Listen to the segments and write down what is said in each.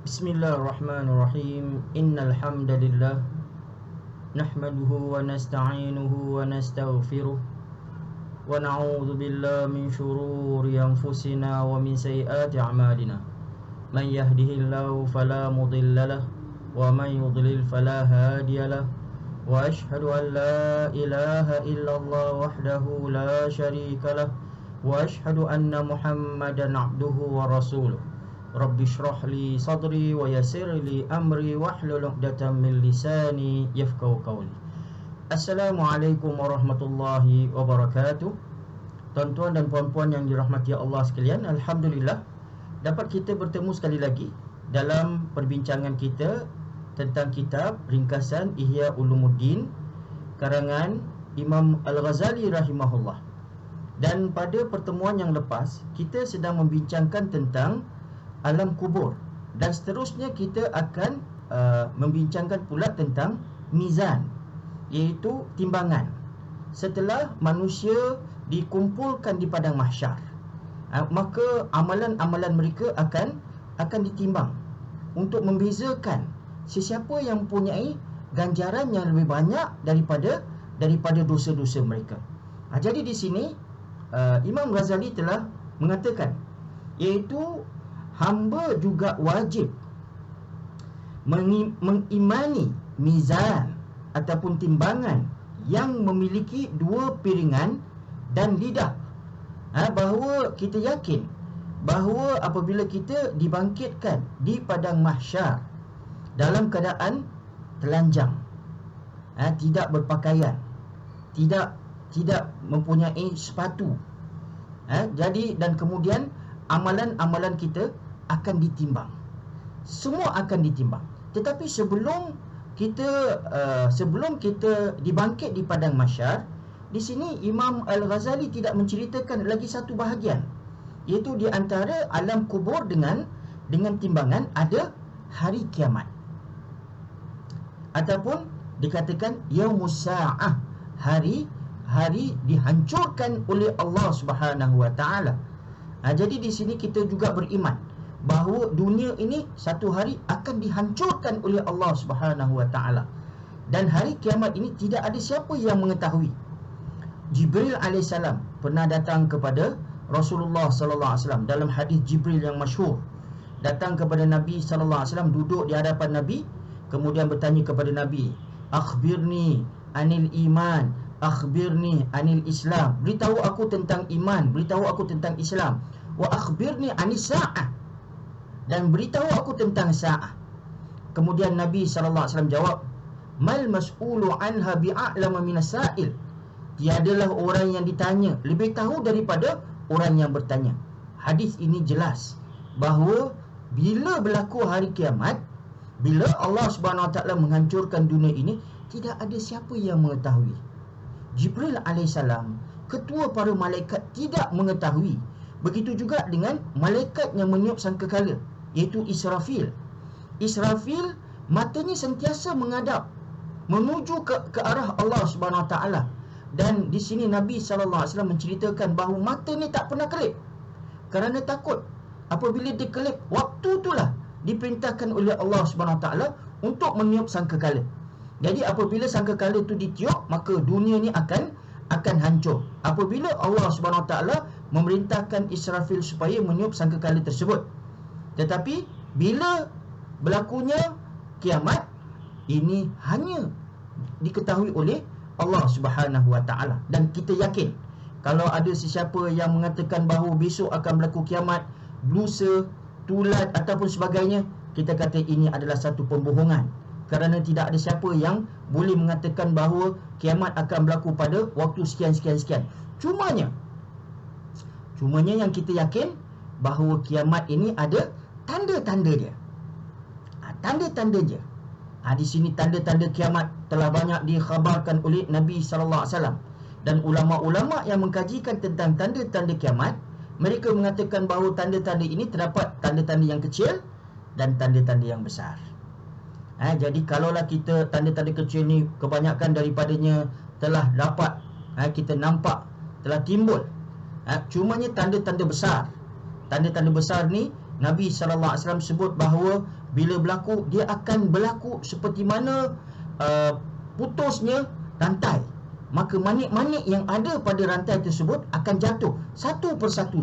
Bismillahirrahmanirrahim. Innal hamdalillah nahmaduhu wa nasta'inuhu wa nastaghfiruh wa na'udzu billahi min shururi anfusina wa min sayyiati a'malina. Man yahdihillahu fala mudilla lahu wa man yudlil fala hadiya lahu. Wa ashhadu an la ilaha illallah wahdahu la syarika lahu wa ashhadu anna Muhammadan 'abduhu wa rasuluh. Rabbi shrah li sadri wa yassir li amri wahlul 'uqdatam min lisani yafqahu qawli. Assalamualaikum warahmatullahi wabarakatuh. Tuan-tuan dan puan-puan yang dirahmati Allah sekalian, alhamdulillah dapat kita bertemu sekali lagi dalam perbincangan kita tentang kitab ringkasan Ihya Ulumuddin karangan Imam Al-Ghazali rahimahullah. Dan pada pertemuan yang lepas kita sedang membincangkan tentang alam kubur, dan seterusnya kita akan membincangkan pula tentang mizan, iaitu timbangan setelah manusia dikumpulkan di padang mahsyar. Maka amalan-amalan mereka akan ditimbang untuk membezakan sesiapa yang mempunyai ganjaran yang lebih banyak daripada dosa-dosa mereka. Jadi di sini Imam Ghazali telah mengatakan, iaitu hamba juga wajib mengimani mizan ataupun timbangan yang memiliki dua piringan dan lidah. Bahawa kita yakin bahawa apabila kita dibangkitkan di padang mahsyar dalam keadaan telanjang, tidak berpakaian, tidak mempunyai sepatu, jadi dan kemudian amalan-amalan kita akan ditimbang. Semua akan ditimbang. Tetapi sebelum kita dibangkit di padang mahsyar, di sini Imam Al-Ghazali tidak menceritakan lagi satu bahagian, iaitu di antara alam kubur dengan timbangan ada hari kiamat, ataupun dikatakan yaumus sa'ah, hari dihancurkan oleh Allah Subhanahu wa taala. Jadi di sini kita juga beriman bahawa dunia ini satu hari akan dihancurkan oleh Allah Subhanahu wa taala, dan hari kiamat ini tidak ada siapa yang mengetahui. Jibril alaihissalam pernah datang kepada Rasulullah sallallahu alaihi wasallam dalam hadis Jibril yang masyhur. Datang kepada Nabi sallallahu alaihi wasallam, duduk di hadapan Nabi, kemudian bertanya kepada Nabi, "Akhbirni anil iman, akhbirni anil Islam." Beritahu aku tentang iman, beritahu aku tentang Islam. Wa akhbirni anis sa'ah, dan beritahu aku tentang sa'ah. Kemudian Nabi SAW jawab, "Mal mas'ulu anha bi'a'lama minas sa'il." Tiadalah orang yang ditanya lebih tahu daripada orang yang bertanya. Hadis ini jelas bahawa bila berlaku hari kiamat, bila Allah Subhanahu Wa Taala menghancurkan dunia ini, tidak ada siapa yang mengetahui. Jibril alaihissalam, ketua para malaikat, tidak mengetahui. Begitu juga dengan malaikat yang meniup sangkakala, iaitu Israfil. Israfil matanya sentiasa menghadap menuju ke arah Allah Subhanahu Wa Taala. Dan di sini Nabi sallallahu alaihi wasallam menceritakan bahawa mata ni tak pernah kelip, kerana takut apabila dia kelip, waktu itulah diperintahkan oleh Allah Subhanahu Wa Taala untuk meniup sangkakala. Jadi apabila sangkakala itu ditiup, maka dunia ni akan hancur. Apabila Allah Subhanahu Wa Taala memerintahkan Israfil supaya meniup sangkakala tersebut. Tetapi bila berlakunya kiamat, ini hanya diketahui oleh Allah Subhanahu Wa Taala. Dan kita yakin kalau ada sesiapa yang mengatakan bahawa besok akan berlaku kiamat, lusa, tulat ataupun sebagainya, kita kata ini adalah satu pembohongan, kerana tidak ada siapa yang boleh mengatakan bahawa kiamat akan berlaku pada waktu sekian. Cumanya yang kita yakin bahawa kiamat ini ada tanda-tanda dia. Tanda-tanda dia. Di sini tanda-tanda kiamat telah banyak dikhabarkan oleh Nabi sallallahu alaihi wasallam, dan ulama-ulama yang mengkajikan tentang tanda-tanda kiamat, mereka mengatakan bahawa tanda-tanda ini terdapat tanda-tanda yang kecil dan tanda-tanda yang besar. Jadi kalaulah kita tanda-tanda kecil ni kebanyakan daripadanya telah dapat kita nampak, telah timbul, cumanya tanda-tanda besar ni Nabi SAW sebut bahawa bila berlaku, dia akan berlaku seperti mana putusnya rantai. Maka manik-manik yang ada pada rantai tersebut akan jatuh satu persatu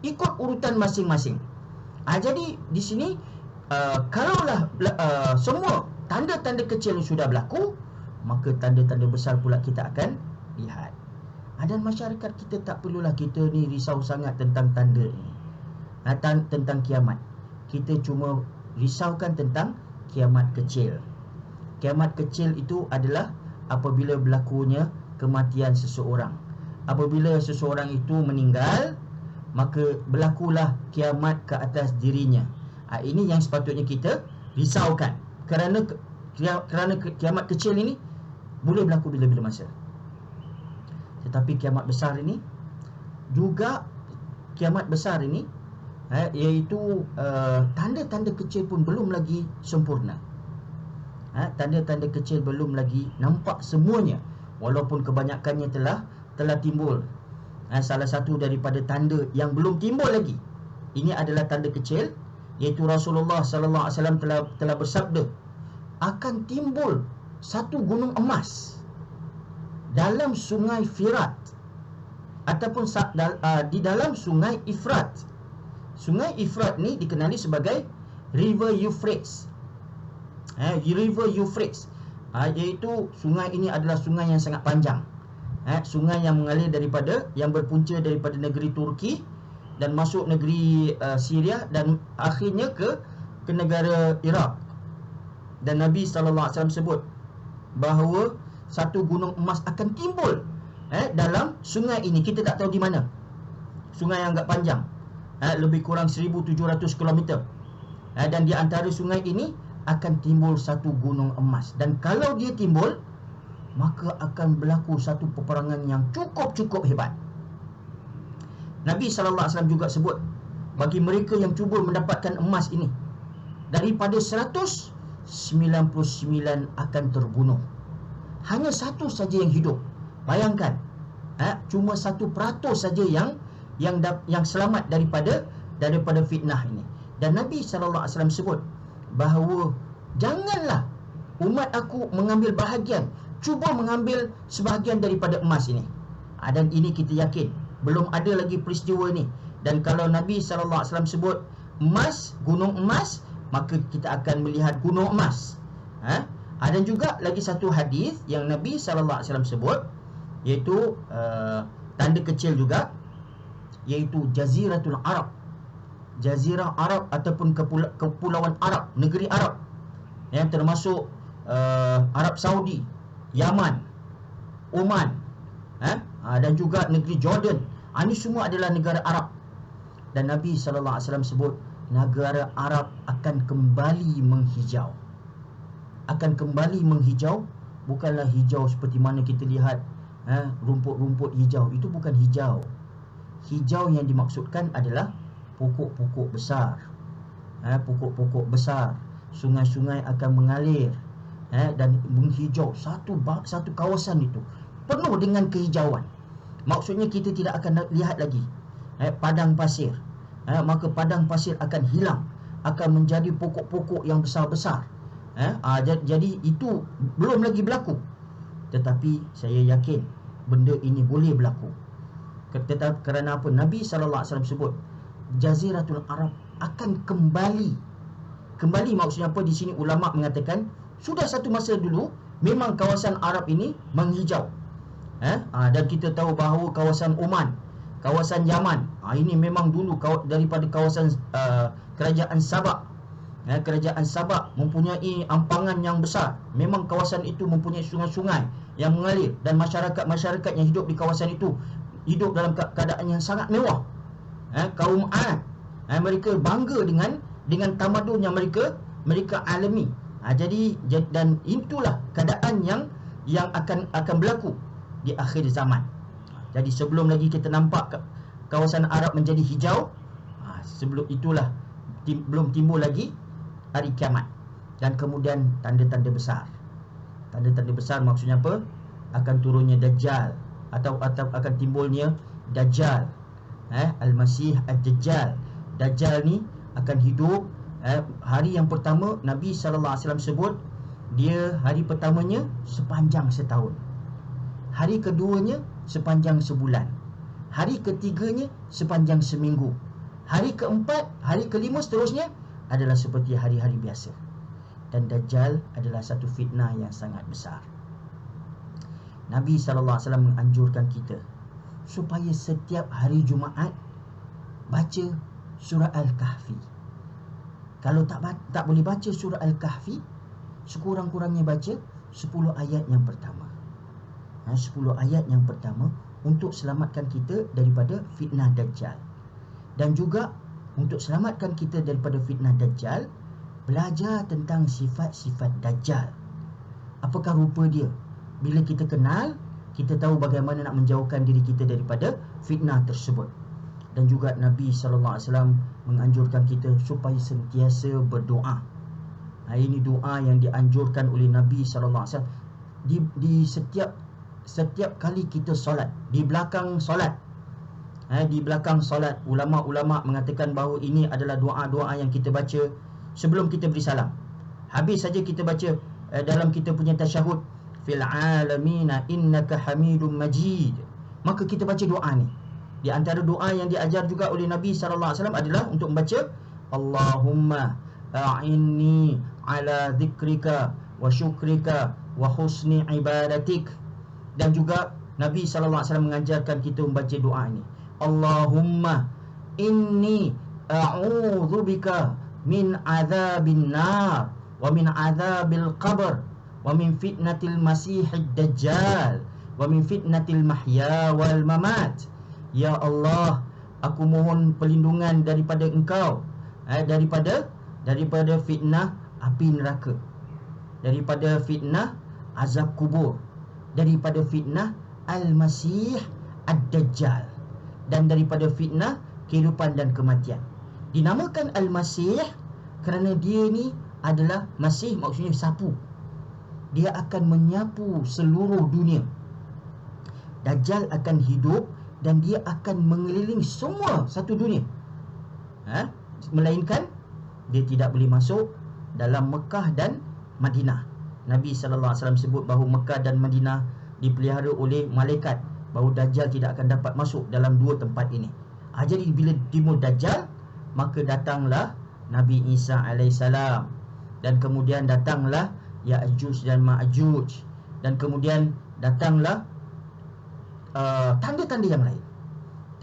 ikut urutan masing-masing. Jadi di sini kalaulah semua tanda-tanda kecil sudah berlaku, maka tanda-tanda besar pula kita akan lihat. Dan masyarakat kita tak perlulah kita ni risau sangat tentang tanda ni, tentang kiamat. Kita cuma risaukan tentang kiamat kecil. Kiamat kecil itu adalah apabila berlakunya kematian seseorang. Apabila seseorang itu meninggal, maka berlakulah kiamat ke atas dirinya. Ini yang sepatutnya kita risaukan. Kerana kiamat kecil ini boleh berlaku bila-bila masa. Tetapi kiamat besar ini juga, kiamat besar ini iaitu tanda-tanda kecil pun belum lagi sempurna. Tanda-tanda kecil belum lagi nampak semuanya, walaupun kebanyakannya telah timbul. Salah satu daripada tanda yang belum timbul lagi, ini adalah tanda kecil, iaitu Rasulullah sallallahu alaihi wasallam telah bersabda, akan timbul satu gunung emas dalam sungai Firat ataupun di dalam sungai Ifrat. Sungai Ifrat ni dikenali sebagai River Euphrates. River Euphrates, iaitu sungai ini adalah sungai yang sangat panjang. Sungai yang mengalir yang berpunca daripada negeri Turki dan masuk negeri Syria dan akhirnya ke negara Iraq. Dan Nabi sallallahu alaihi wasallam sebut bahawa satu gunung emas akan timbul dalam sungai ini. Kita tak tahu di mana. Sungai yang agak panjang, lebih kurang 1700 km. Dan di antara sungai ini akan timbul satu gunung emas. Dan kalau dia timbul, maka akan berlaku satu peperangan yang cukup hebat. Nabi sallallahu alaihi wasallam juga sebut, bagi mereka yang cuba mendapatkan emas ini, daripada 199 akan terbunuh. Hanya satu saja yang hidup. Bayangkan, cuma 1% saja yang selamat daripada fitnah ini. Dan Nabi sallallahu alaihi wasallam sebut bahawa janganlah umat aku mengambil bahagian, cuba mengambil sebahagian daripada emas ini. Dan ini kita yakin belum ada lagi peristiwa ini. Dan kalau Nabi sallallahu alaihi wasallam sebut emas, gunung emas, maka kita akan melihat gunung emas. Dan juga lagi satu hadis yang Nabi sallallahu alaihi wasallam sebut, iaitu tanda kecil juga, iaitu Jaziratul Arab. Jazirah Arab ataupun kepulauan Arab, negeri Arab, yang termasuk Arab Saudi, Yaman, Oman, dan juga negeri Jordan. Ini semua adalah negara Arab. Dan Nabi sallallahu alaihi wasallam sebut negara Arab akan kembali menghijau. Akan kembali menghijau, bukanlah hijau seperti mana kita lihat rumput-rumput hijau. Itu bukan hijau. Hijau yang dimaksudkan adalah pokok-pokok besar. Pokok-pokok besar, sungai-sungai akan mengalir dan menghijau. Satu kawasan itu penuh dengan kehijauan. Maksudnya kita tidak akan lihat lagi padang pasir. Maka padang pasir akan hilang, akan menjadi pokok-pokok yang besar-besar. Jadi itu belum lagi berlaku, tetapi saya yakin benda ini boleh berlaku. Kerana apa? Nabi sallallahu alaihi wasallam sebut Jaziratul Arab akan kembali. Kembali maksudnya apa? Di sini ulama mengatakan sudah satu masa dulu memang kawasan Arab ini menghijau. Dan kita tahu bahawa kawasan Oman, kawasan Yaman, ini memang dulu daripada kawasan kerajaan Sabak. Kerajaan Sabak mempunyai ampangan yang besar. Memang kawasan itu mempunyai sungai-sungai yang mengalir, dan masyarakat yang hidup di kawasan itu hidup dalam keadaan yang sangat mewah. Kaum Ad, mereka bangga dengan tamadun yang mereka alami. Dan itulah keadaan yang akan berlaku di akhir zaman. Jadi sebelum lagi kita nampak kawasan Arab menjadi hijau, sebelum itulah belum timbul lagi hari kiamat. Dan kemudian tanda-tanda besar. Tanda-tanda besar maksudnya apa? Akan turunnya Dajjal, atau akan timbulnya Dajjal, Al-Masih Ad-Dajjal. Dajjal ni akan hidup Hari yang pertama Nabi SAW sebut dia hari pertamanya sepanjang setahun, hari keduanya sepanjang sebulan, hari ketiganya sepanjang seminggu, hari keempat, hari kelima seterusnya adalah seperti hari-hari biasa. Dan Dajjal adalah satu fitnah yang sangat besar. Nabi SAW menganjurkan kita supaya setiap hari Jumaat baca surah Al-Kahfi. Kalau tak boleh baca surah Al-Kahfi, sekurang-kurangnya baca 10 ayat yang pertama. 10 ayat yang pertama untuk selamatkan kita daripada fitnah Dajjal. Dan juga untuk selamatkan kita daripada fitnah Dajjal, belajar tentang sifat-sifat Dajjal. Apakah rupa dia? Bila kita kenal, kita tahu bagaimana nak menjauhkan diri kita daripada fitnah tersebut. Dan juga Nabi SAW menganjurkan kita supaya sentiasa berdoa. Ini doa yang dianjurkan oleh Nabi SAW di setiap kali kita solat, di belakang solat. Di belakang solat, ulama-ulama mengatakan bahawa ini adalah doa-doa yang kita baca sebelum kita beri salam. Habis saja kita baca dalam kita punya tasyahud, fil alamina innaka hamidum majid, maka kita baca doa ni. Di antara doa yang diajar juga oleh Nabi SAW adalah untuk membaca Allahumma a'inni ala dhikrika wa syukrika wa husni ibadatik. Dan juga Nabi SAW mengajarkan kita membaca doa ini, Allahumma inni a'udzubika min azabin nar wa min azabil qabr wa min fitnatil masihid dajjal wa min fitnatil mahya wal mamat. Ya Allah, aku mohon perlindungan daripada Engkau, daripada fitnah api neraka, daripada fitnah azab kubur, daripada fitnah al-masih ad-dajjal, dan daripada fitnah kehidupan dan kematian. Dinamakan al-masih kerana dia ni adalah masih, maksudnya sapu. Dia akan menyapu seluruh dunia. Dajjal akan hidup dan dia akan mengelilingi semua satu dunia. Melainkan dia tidak boleh masuk dalam Mekah dan Madinah. Nabi SAW sebut bahawa Mekah dan Madinah dipelihara oleh malaikat, bahawa Dajjal tidak akan dapat masuk dalam dua tempat ini. Jadi bila timur Dajjal, maka datanglah Nabi Isa AS, dan kemudian datanglah Ya'juj dan Ma'juj, dan kemudian datanglah tanda-tanda yang lain.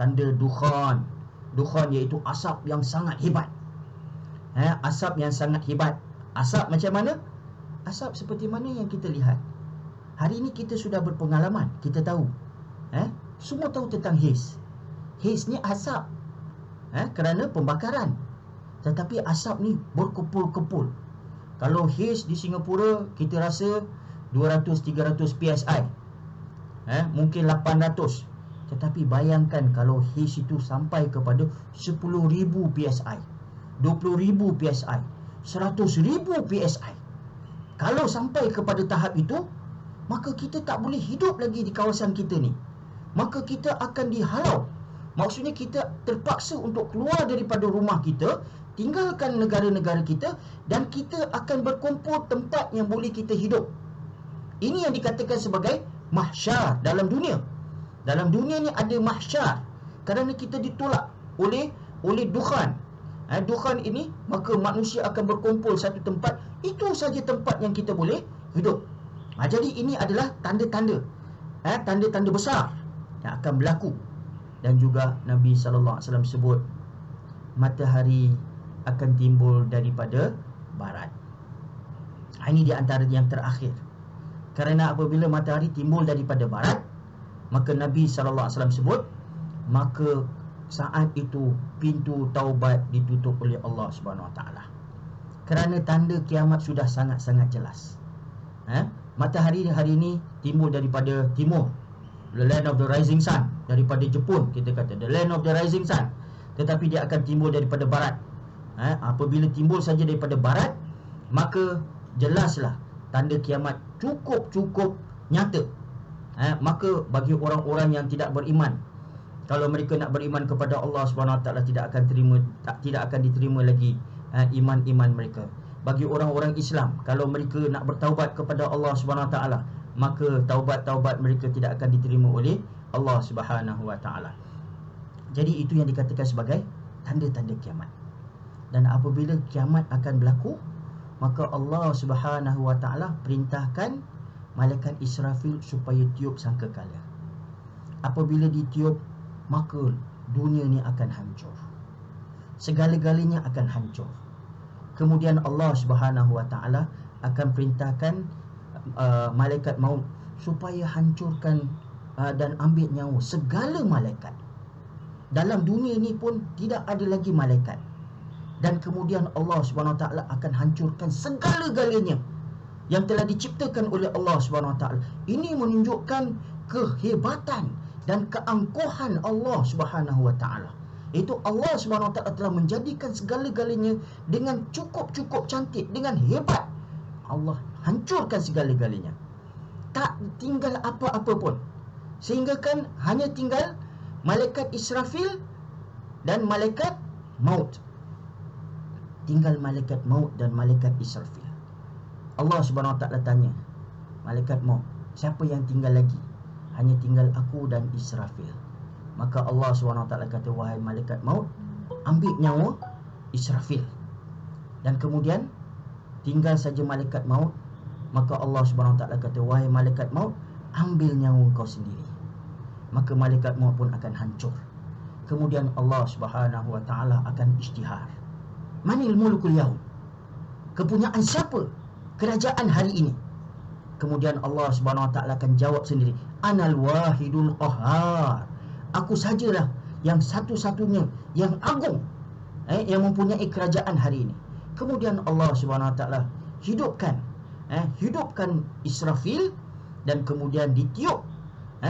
Tanda dukhan. Dukhan iaitu asap yang sangat hebat. Asap yang sangat hebat. Asap macam mana? Asap seperti mana yang kita lihat. Hari ini kita sudah berpengalaman, kita tahu. Semua tahu tentang haze. Haze ni asap kerana pembakaran. Tetapi asap ni berkumpul-kumpul. Kalau haze di Singapura kita rasa 200-300 PSI, mungkin 800. Tetapi bayangkan kalau haze itu sampai kepada 10,000 PSI, 20,000 PSI, 100,000 PSI. Kalau sampai kepada tahap itu, maka kita tak boleh hidup lagi di kawasan kita ni. Maka kita akan dihalau. Maksudnya kita terpaksa untuk keluar daripada rumah kita, tinggalkan negara-negara kita, dan kita akan berkumpul tempat yang boleh kita hidup. Ini yang dikatakan sebagai mahsyar dalam dunia. Dalam dunia ni ada mahsyar kerana kita ditolak oleh dukhan. Dukhan ini, maka manusia akan berkumpul satu tempat. Itu saja tempat yang kita boleh hidup. Jadi ini adalah tanda-tanda, tanda-tanda besar yang akan berlaku. Dan juga Nabi SAW sebut matahari akan timbul daripada barat. Ini di antara yang terakhir. Kerana apabila matahari timbul daripada barat, maka Nabi SAW sebut, maka saat itu pintu taubat ditutup oleh Allah SWT. Kerana tanda kiamat sudah sangat-sangat jelas. Matahari hari ini timbul daripada timur, the land of the rising sun. Daripada Jepun kita kata the land of the rising sun. Tetapi dia akan timbul daripada barat. Apabila timbul saja daripada barat, maka jelaslah tanda kiamat cukup nyata. Maka bagi orang-orang yang tidak beriman, kalau mereka nak beriman kepada Allah SWT, tidak akan diterima lagi iman-iman mereka. Bagi orang-orang Islam, kalau mereka nak bertaubat kepada Allah Subhanahu Wa Taala, maka taubat-taubat mereka tidak akan diterima oleh Allah Subhanahu Wa Taala. Jadi itu yang dikatakan sebagai tanda-tanda kiamat. Dan apabila kiamat akan berlaku, maka Allah Subhanahu Wa Taala perintahkan malaikat Israfil supaya tiup sangkakala. Apabila ditiup, maka dunia ni akan hancur. Segala-galanya akan hancur. Kemudian Allah Subhanahu Wa Taala akan perintahkan malaikat maut supaya hancurkan dan ambil nyawa segala malaikat. Dalam dunia ni pun tidak ada lagi malaikat. Dan kemudian Allah Subhanahu Wa Taala akan hancurkan segala-galanya yang telah diciptakan oleh Allah Subhanahu Wa Taala. Ini menunjukkan kehebatan dan keangkuhan Allah Subhanahu Wa Taala. Itu Allah Subhanahu Wa Taala telah menjadikan segala-galanya dengan cukup cantik, dengan hebat. Allah hancurkan segala-galanya. Tak tinggal apa-apa pun. Sehingga kan hanya tinggal malaikat Israfil dan malaikat maut. Tinggal malaikat maut dan malaikat Israfil. Allah Subhanahu Wa Taala tanya malaikat maut, siapa yang tinggal lagi? Hanya tinggal aku dan Israfil. Maka Allah SWT kata, wahai malaikat maut, ambil nyawa Israfil. Dan kemudian tinggal saja malaikat maut. Maka Allah SWT kata, wahai malaikat maut, ambil nyawa kau sendiri. Maka malaikat maut pun akan hancur. Kemudian Allah SWT akan isytihar. Manil mulukul yaum? Kepunyaan siapa kerajaan hari ini? Kemudian Allah SWT akan jawab sendiri, Anal wahidul qahar. Aku sajalah yang satu-satunya, yang agung, yang mempunyai kerajaan hari ini. Kemudian Allah SWT hidupkan Israfil, dan kemudian ditiup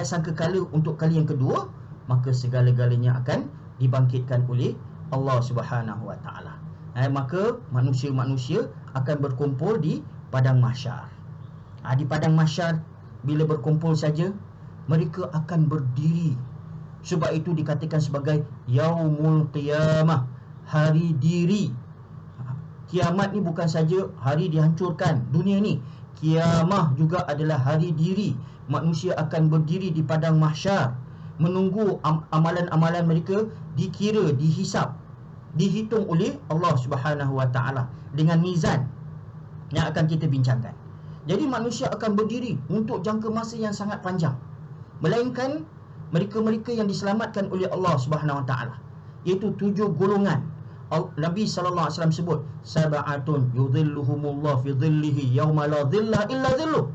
sangkakala untuk kali yang kedua, maka segala-galanya akan dibangkitkan oleh Allah Subhanahu Wa Taala. Maka manusia-manusia akan berkumpul di padang mahsyar. Di padang mahsyar, bila berkumpul saja, mereka akan berdiri. Sebab itu dikatakan sebagai Yaumul Qiyamah, hari diri. Kiamat ni bukan saja hari dihancurkan dunia ni. Kiamah juga adalah hari diri. Manusia akan berdiri di padang mahsyar, menunggu amalan-amalan mereka dikira, dihisap, dihitung oleh Allah Subhanahu Wa Taala dengan mizan yang akan kita bincangkan. Jadi manusia akan berdiri untuk jangka masa yang sangat panjang, melainkan mereka-mereka yang diselamatkan oleh Allah Subhanahu Wa Taala, iaitu 7 golongan. Nabi sallallahu alaihi wasallam sebut, sab'atun yudhilluhumullah fi dhillihi yauma la dhilla illa dhilluh.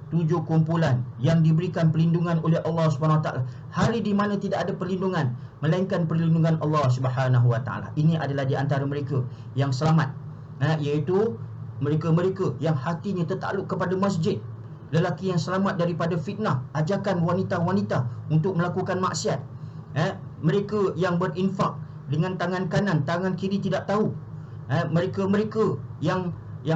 7 kumpulan yang diberikan perlindungan oleh Allah Subhanahu Wa Taala, hari di mana tidak ada perlindungan melainkan perlindungan Allah Subhanahu Wa Taala. Ini adalah di antara mereka yang selamat, iaitu mereka-mereka yang hatinya tertakluk kepada masjid, lelaki yang selamat daripada fitnah, ajakan wanita-wanita untuk melakukan maksiat, mereka yang berinfak dengan tangan kanan, tangan kiri tidak tahu, mereka-mereka yang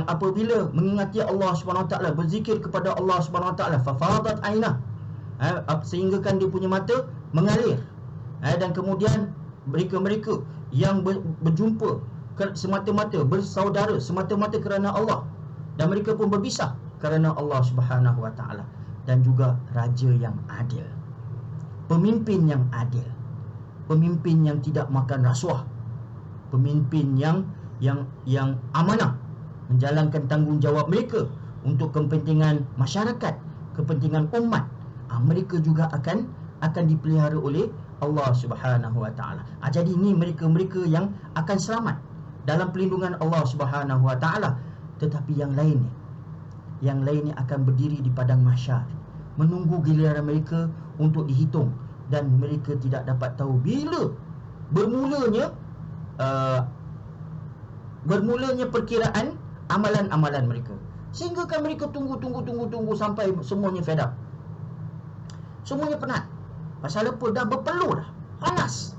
apabila mengingati Allah Subhanahu Wa Taala, berzikir kepada Allah Subhanahu Wa Taala, fafadat ainah, sehingga kan dia punya mata mengalir, dan kemudian mereka-mereka yang berjumpa semata-mata, bersaudara semata-mata kerana Allah, dan mereka pun berpisah kerana Allah Subhanahu Wa Taala. Dan juga raja yang adil, pemimpin yang adil, pemimpin yang tidak makan rasuah, pemimpin yang amanah, menjalankan tanggungjawab mereka untuk kepentingan masyarakat, kepentingan umat. Mereka juga akan dipelihara oleh Allah Subhanahu Wa Taala. Jadi ini mereka-mereka yang akan selamat dalam perlindungan Allah Subhanahu Wa Taala. Tetapi yang lainnya akan berdiri di padang mahsyar, menunggu giliran mereka untuk dihitung, dan mereka tidak dapat tahu bila bermulanya perkiraan amalan-amalan mereka. Sehingga kan mereka tunggu sampai semuanya fed up, semuanya penat. Pasal apa? Dah berpeluh dah, panas.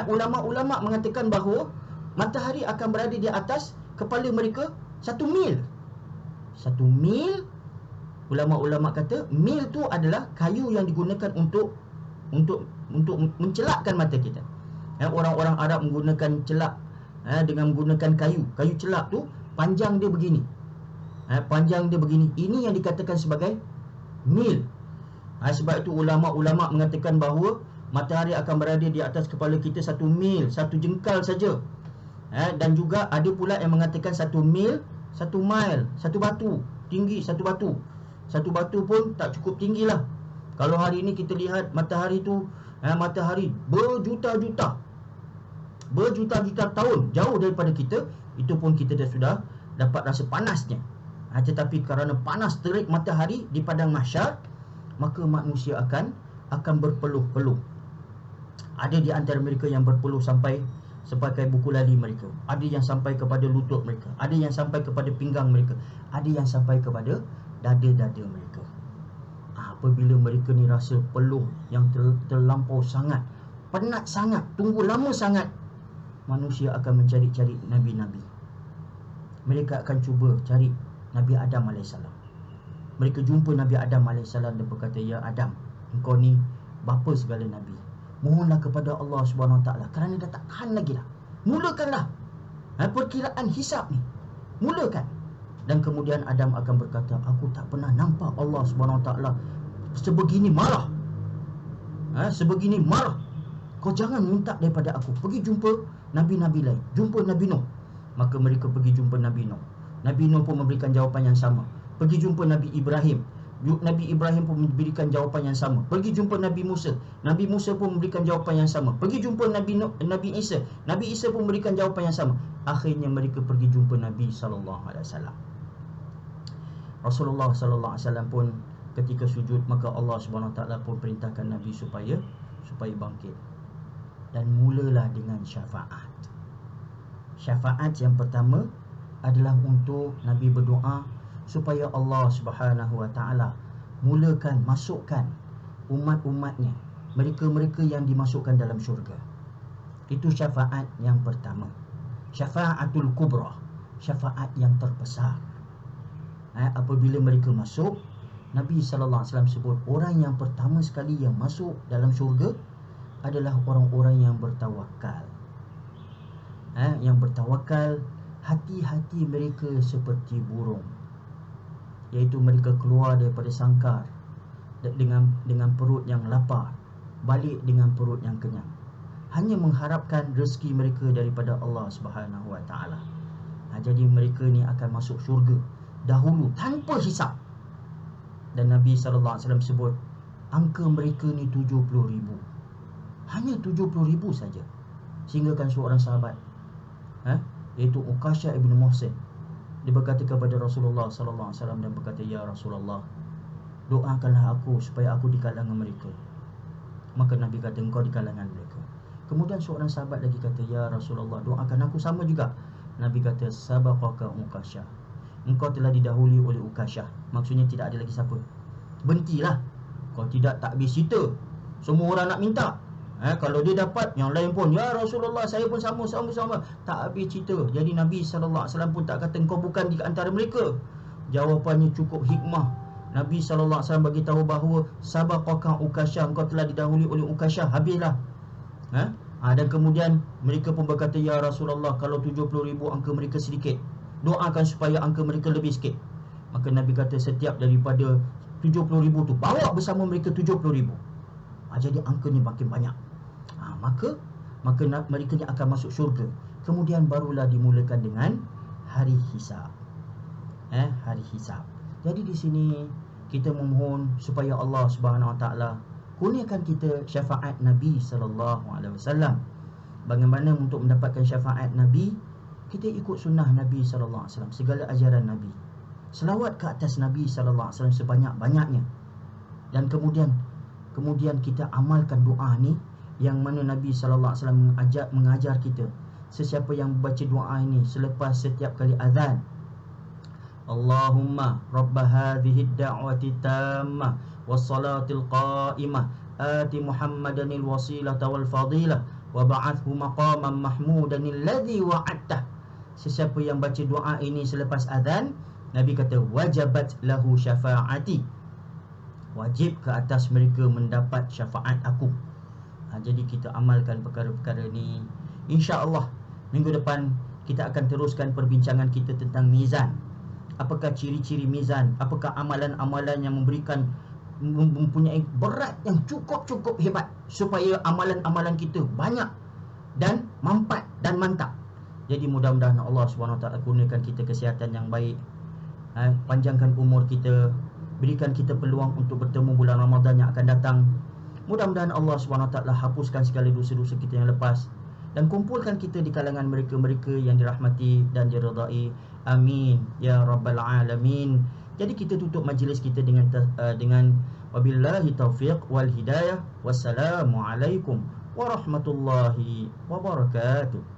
Ulama-ulama mengatakan bahawa matahari akan berada di atas kepala mereka 1 mil. 1 mil, ulama-ulama kata mil tu adalah kayu yang digunakan untuk mencelakkan mata kita. Orang-orang Arab menggunakan celak dengan menggunakan kayu celak tu, panjang dia begini. Panjang dia begini. Ini yang dikatakan sebagai mil. Sebab itu ulama-ulama mengatakan bahawa matahari akan berada di atas kepala kita 1 mil, 1 jengkal saja. Dan juga ada pula yang mengatakan 1 mil, 1 mile, 1 batu, tinggi 1 batu. 1 batu pun tak cukup tinggilah. Kalau hari ini kita lihat matahari tu, matahari berjuta-juta tahun jauh daripada kita, itu pun kita sudah dapat rasa panasnya. Tetapi kerana panas terik matahari di padang mahsyar, maka manusia akan berpeluh-peluh. Ada di antara mereka yang berpeluh sampai buku lali mereka. Ada yang sampai kepada lutut mereka. Ada yang sampai kepada pinggang mereka. Ada yang sampai kepada dada-dada mereka. Apabila mereka ni rasa peluh yang terlampau sangat, penat sangat, tunggu lama sangat, manusia akan mencari-cari Nabi-Nabi. Mereka akan cuba cari Nabi Adam AS. Mereka jumpa Nabi Adam AS dan berkata, "Ya Adam, engkau ni bapa segala Nabi. Mohonlah kepada Allah SWT kerana dah tak tahan lagi dah. Mulakanlah perkiraan hisab ni. Mulakan." Dan kemudian Adam akan berkata, "Aku tak pernah nampak Allah SWT sebegini marah. Sebegini marah. Kau jangan minta daripada aku. Pergi jumpa Nabi-Nabi lain. Jumpa Nabi Nuh." Maka mereka pergi jumpa Nabi Nuh. Nabi Nuh pun memberikan jawapan yang sama. Pergi jumpa Nabi Ibrahim. Nabi Ibrahim pun memberikan jawapan yang sama. Pergi jumpa Nabi Musa. Nabi Musa pun memberikan jawapan yang sama. Pergi jumpa Nabi Isa. Nabi Isa pun memberikan jawapan yang sama. Akhirnya mereka pergi jumpa Nabi SAW. Rasulullah SAW pun ketika sujud, maka Allah SWT pun perintahkan Nabi supaya bangkit. Dan mulalah dengan syafaat. Syafaat yang pertama adalah untuk Nabi berdoa supaya Allah SWT masukkan umat-umatnya, mereka-mereka yang dimasukkan dalam syurga. Itu syafaat yang pertama. Syafaatul kubra, syafaat yang terbesar. Apabila mereka masuk, Nabi SAW sebut orang yang pertama sekali yang masuk dalam syurga adalah orang-orang yang bertawakal. Yang bertawakal, hati-hati mereka seperti burung, iaitu mereka keluar daripada sangkar dengan perut yang lapar, balik dengan perut yang kenyang, hanya mengharapkan rezeki mereka daripada Allah SWT. Jadi mereka ni akan masuk syurga dahulu tanpa hisap. Dan Nabi SAW sebut angka mereka ni 70,000. Hanya 70,000 saja. Sehingga kan seorang sahabat, iaitu Uqashah ibn Muhsin, dia berkata kepada Rasulullah SAW dan berkata, "Ya Rasulullah, doakanlah aku supaya aku di kalangan mereka." Maka Nabi kata, "Engkau di kalangan mereka." Kemudian seorang sahabat lagi kata, "Ya Rasulullah, doakan aku." Sama juga. Nabi kata, "Sabaqaka Uqashah." Engkau telah didahului oleh Uqashah. Maksudnya tidak ada lagi siapa. Berhentilah. Kalau tidak, tak habis cerita. Semua orang nak minta. Kalau dia dapat, yang lain pun, "Ya Rasulullah, saya pun sama." Tak habis cerita. Jadi Nabi SAW pun tak kata engkau bukan di antara mereka. Jawapannya cukup hikmah. Nabi SAW bagi tahu bahawa sabaqaka Uqashah, engkau telah didahului oleh Uqashah. Habislah. Dan kemudian mereka pun berkata, "Ya Rasulullah, kalau 70,000 angka mereka sedikit, doakan supaya angka mereka lebih sikit." Maka Nabi kata, setiap daripada 70,000 tu, bawa bersama mereka 70,000. Jadi angkanya makin banyak. Maka mereka ni akan masuk syurga. Kemudian barulah dimulakan dengan hari hisab. Hari hisab. Jadi di sini kita memohon supaya Allah SWT kurniakan kita syafaat Nabi SAW. Bagaimana untuk mendapatkan syafaat Nabi? Kita ikut sunnah Nabi SAW, segala ajaran Nabi. Selawat ke atas Nabi SAW sebanyak-banyaknya. Dan kemudian kita amalkan doa ni, yang mana Nabi SAW mengajar kita. Sesiapa yang membaca doa ini selepas setiap kali azan, Allahumma rabba hadhihi ad-da'wati tammah was-salatil qa'imah ati Muhammadanil wasilata wal fadilah wa ba'athhu maqaman mahmudan alladhi wa'adtah. Sesiapa yang baca doa ini selepas azan, Nabi kata, wajabat lahu syafa'ati, wajib ke atas mereka mendapat syafaat aku. Jadi kita amalkan perkara-perkara ni, insya-Allah Minggu depan kita akan teruskan perbincangan kita tentang mizan. Apakah ciri-ciri mizan? Apakah amalan-amalan yang mempunyai berat yang cukup hebat supaya amalan-amalan kita banyak dan mampat dan mantap. Jadi mudah-mudahan Allah SWT kurniakan kita kesihatan yang baik, panjangkan umur kita, berikan kita peluang untuk bertemu bulan Ramadan yang akan datang. Mudah-mudahan Allah SWT hapuskan segala dosa-dosa kita yang lepas dan kumpulkan kita di kalangan mereka-mereka yang dirahmati dan diridai. Amin ya rabbal alamin. Jadi kita tutup majlis kita dengan wabillahi taufiq wal hidayah. Wassalamualaikum warahmatullahi wabarakatuh.